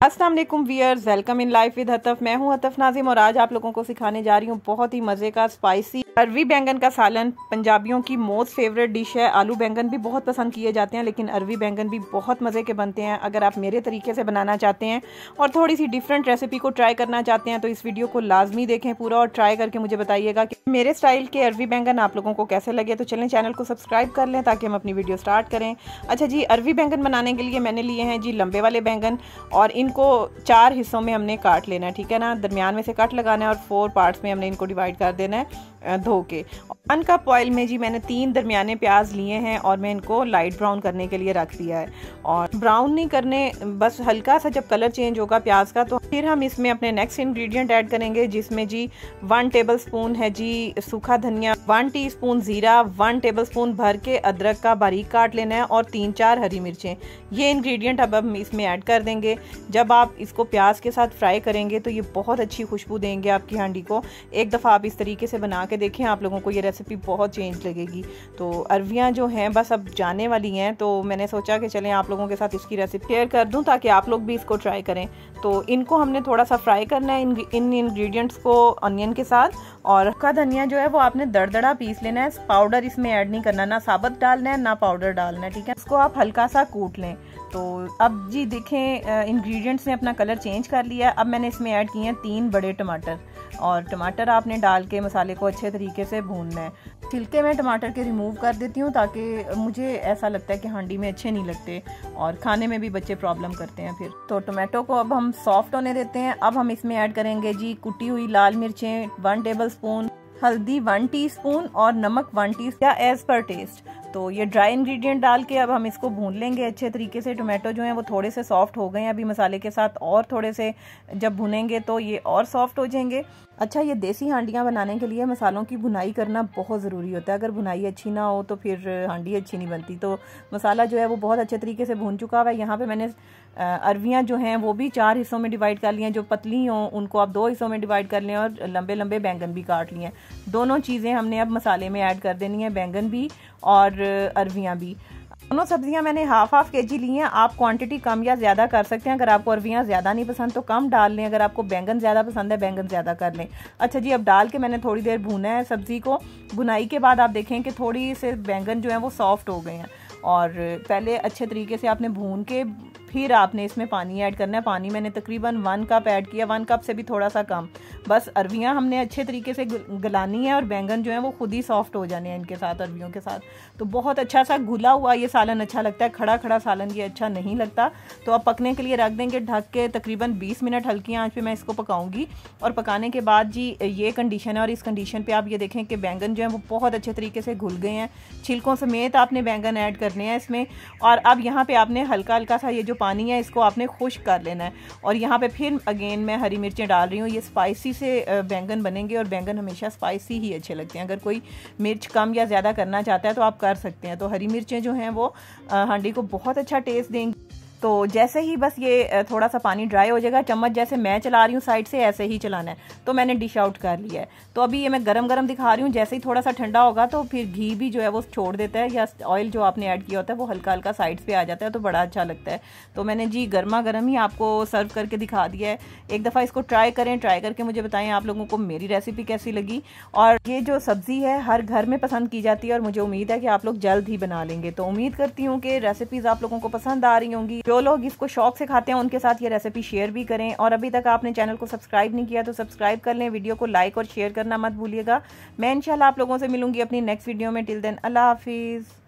अस्सलाम वालेकुम viewers, welcome in life with Hatf. मैं हूं हतफ नाजिम और आज आप लोगों को सिखाने जा रही हूं बहुत ही मज़े का स्पाइसी अरवी बैंगन का सालन। पंजाबियों की मोस्ट फेवरेट डिश है। आलू बैंगन भी बहुत पसंद किए जाते हैं, लेकिन अरवी बैंगन भी बहुत मज़े के बनते हैं। अगर आप मेरे तरीके से बनाना चाहते हैं और थोड़ी सी डिफरेंट रेसिपी को ट्राई करना चाहते हैं तो इस वीडियो को लाजमी देखें पूरा और ट्राई करके मुझे बताइएगा कि मेरे स्टाइल के अरवी बैंगन आप लोगों को कैसे लगे। तो चलें चैनल को सब्सक्राइब कर लें ताकि हम अपनी वीडियो स्टार्ट करें। अच्छा जी, अरवी बैंगन बनाने के लिए मैंने लिए हैं जी लंबे वाले बैंगन और इनको 4 हिस्सों में हमने काट लेना है, ठीक है ना। दरमियान में से कट लगाना है और 4 पार्ट्स में हमने इनको डिवाइड कर देना है धो के। 1 कप ऑयल में जी मैंने 3 दरमियाने प्याज लिए हैं और मैं इनको लाइट ब्राउन करने के लिए रख दिया है। और ब्राउन नहीं करने, बस हल्का सा जब कलर चेंज होगा प्याज का तो फिर हम इसमें अपने नेक्स्ट इंग्रेडिएंट ऐड करेंगे, जिसमें जी 1 टेबल स्पून है जी सूखा धनिया, 1 टीस्पून जीरा, 1 टेबल स्पून भर के अदरक का बारीक काट लेना है और 3-4 हरी मिर्चें। ये इंग्रेडिएंट अब हम इसमें ऐड कर देंगे। जब आप इसको प्याज के साथ फ्राई करेंगे तो ये बहुत अच्छी खुशबू देंगे आपकी हांडी को। एक दफ़ा आप इस तरीके से बना के देखें, आप लोगों को ये रेसिपी बहुत चेंज लगेगी। तो अरवियाँ जो हैं बस अब जाने वाली हैं, तो मैंने सोचा कि चलें आप लोगों के साथ इसकी रेसिपी शेयर कर दूं ताकि आप लोग भी इसको ट्राई करें। तो इनको हमने थोड़ा सा फ्राई करना है इन इंग्रेडिएंट्स को अनियन के साथ। और का धनिया जो है वो आपने दरदरा पीस लेना है, पाउडर इसमें ऐड नहीं करना, ना साबुत डालना है ना पाउडर डालना है, ठीक है। इसको आप हल्का सा कूट लें। तो अब जी देखें इंग्रेडिएंट्स ने अपना कलर चेंज कर लिया। अब मैंने इसमें ऐड किए हैं 3 बड़े टमाटर और टमाटर आपने डाल के मसाले को अच्छे तरीके से भूनना है। छिलके में टमाटर के रिमूव कर देती हूँ ताकि मुझे ऐसा लगता है कि हांडी में अच्छे नहीं लगते और खाने में भी बच्चे प्रॉब्लम करते हैं फिर। तो टमाटो को अब हम सॉफ्ट होने देते हैं। अब हम इसमें ऐड करेंगे जी कुटी हुई लाल मिर्चें 1 टेबल स्पून, हल्दी 1 टीस्पून और नमक 1 टीस्पून या एज पर टेस्ट। तो ये ड्राई इंग्रेडिएंट डाल के अब हम इसको भून लेंगे अच्छे तरीके से। टोमेटो जो है वो थोड़े से सॉफ्ट हो गए हैं अभी मसाले के साथ, और थोड़े से जब भुनेंगे तो ये और सॉफ्ट हो जाएंगे। अच्छा, ये देसी हांडियाँ बनाने के लिए मसालों की भुनाई करना बहुत ज़रूरी होता है। अगर भुनाई अच्छी ना हो तो फिर हांडी अच्छी नहीं बनती। तो मसाला जो है वो बहुत अच्छे तरीके से भून चुका हुआ है। यहाँ पे मैंने अरवियाँ जो हैं वो भी 4 हिस्सों में डिवाइड कर ली हैं। जो पतली हों उनको आप 2 हिस्सों में डिवाइड कर लें और लंबे लंबे बैंगन भी काट लिए हैं। दोनों चीज़ें हमने अब मसाले में ऐड कर देनी है, बैंगन भी और अरवियाँ भी। दोनों सब्जियां मैंने हाफ केजी ली हैं। आप क्वांटिटी कम या ज़्यादा कर सकते हैं। अगर आपको अरवियाँ ज़्यादा नहीं पसंद तो कम डाल लें, अगर आपको बैंगन ज़्यादा पसंद है बैंगन ज़्यादा कर लें। अच्छा जी, अब डाल के मैंने थोड़ी देर भूना है सब्ज़ी को। भुनाई के बाद आप देखें कि थोड़ी से बैंगन जो है वो सॉफ्ट हो गए हैं और पहले अच्छे तरीके से आपने भून के फिर आपने इसमें पानी ऐड करना है। पानी मैंने तकरीबन 1 कप ऐड किया, 1 कप से भी थोड़ा सा कम। बस अरवियाँ हमने अच्छे तरीके से गलानी है और बैंगन जो है वो खुद ही सॉफ्ट हो जाने हैं इनके साथ, अरवियों के साथ। तो बहुत अच्छा सा घुला हुआ ये सालन अच्छा लगता है, खड़ा खड़ा सालन ये अच्छा नहीं लगता। तो अब पकने के लिए रख देंगे ढक के। तकरीबन 20 मिनट हल्की आंच पे मैं इसको पकाऊंगी और पकाने के बाद जी ये कंडीशन है। और इस कंडीशन पे आप ये देखें कि बैंगन जो है वो बहुत अच्छे तरीके से घुल गए हैं। छिलकों समेत आपने बैंगन ऐड करने हैं इसमें। और अब यहाँ पे आपने हल्का हल्का सा ये जो पानी है इसको आपने खुश्क कर लेना है। और यहाँ पे फिर अगेन मैं हरी मिर्चें डाल रही हूँ। ये स्पाइसी से बैंगन बनेंगे और बैंगन हमेशा स्पाइसी ही अच्छे लगते हैं। अगर कोई मिर्च कम या ज़्यादा करना चाहता है तो आप कर सकते हैं। तो हरी मिर्चें जो हैं वो हांडी को बहुत अच्छा टेस्ट देंगी। तो जैसे ही बस ये थोड़ा सा पानी ड्राई हो जाएगा, चम्मच जैसे मैं चला रही हूँ साइड से ऐसे ही चलाना है। तो मैंने डिश आउट कर लिया है। तो अभी ये मैं गरम गरम दिखा रही हूँ। जैसे ही थोड़ा सा ठंडा होगा तो फिर घी भी जो है वो छोड़ देता है, या ऑयल जो आपने ऐड किया होता है वो हल्का हल्का साइड्स पे आ जाता है, तो बड़ा अच्छा लगता है। तो मैंने जी गर्मा गर्म ही आपको सर्व करके दिखा दिया है। एक दफ़ा इसको ट्राई करें, ट्राई करके मुझे बताएं आप लोगों को मेरी रेसिपी कैसी लगी। और ये जो सब्ज़ी है हर घर में पसंद की जाती है और मुझे उम्मीद है कि आप लोग जल्द ही बना लेंगे। तो उम्मीद करती हूँ कि रेसिपीज़ आप लोगों को पसंद आ रही होंगी। जो लोग इसको शौक से खाते हैं उनके साथ ये रेसिपी शेयर भी करें। और अभी तक आपने चैनल को सब्सक्राइब नहीं किया तो सब्सक्राइब कर लें। वीडियो को लाइक और शेयर करना मत भूलिएगा। मैं इंशाल्लाह आप लोगों से मिलूंगी अपनी नेक्स्ट वीडियो में। टिल देन अल्लाह हाफिज़।